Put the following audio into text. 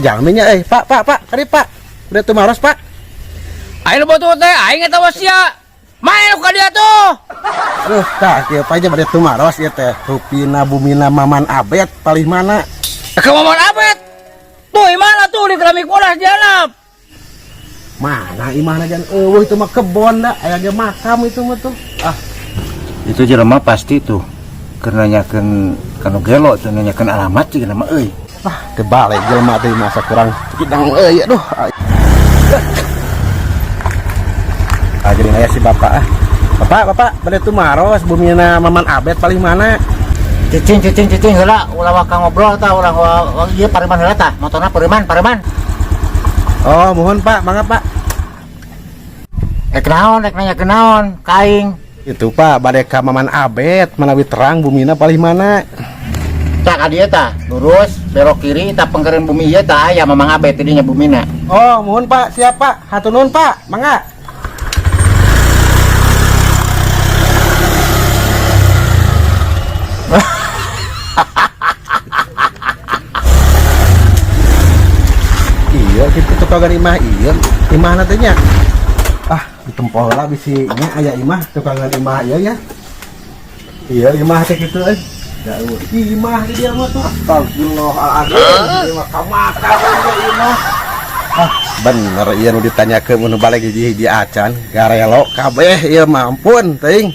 Jaminnya pak kali pak udah tuh maros pak. Ayo boto teh aing eta wasia. Main ka dia tuh. Aduh tah kieu pa aja bade tuh maros ieu teh rupina bumina maman abet palih mana. Ka maman abet. Tuh imana tuh di keramik bolas dianap. Mana imahna jan eueuh itu mah kebon da aya ge makam itu mah tuh. Ah itu jelema pasti tuh keur nanyakeun kanu gelo tuh nanyakeun alamat cigana mah euy. ah kebalik jelema teh masa kurang kidang euy aduh. Jadi aya si bapak ah. Bapak bade tuh maros bumina maman abet paling mana? Cicing heula ulah waka ngobrol tah ulah ieu pareman heula tah motorna pareman. Oh mohon pak mangga pak. Rek nanya kenaon kaing. Itu pak bade ka maman abet manawi terang bumina paling mana? Tak ka dieu tah lurus belok kiri tah pengkereun bumi ieu tah aya mamang abet teh dinya bumina. Oh mohon pak siap pak hatur nuhun pak mangga. Iya gitu tukangan imah iya imah nantinya ah ditempol lah bisinya aya imah tukangan imah iya ya imah teh gitu imah di dia mah tuh astagfirullahaladzim imah kamakan imah ah bener iya nu ditanyakeun mun balik hiji acan garelo kabeh ieu mah ampun teuing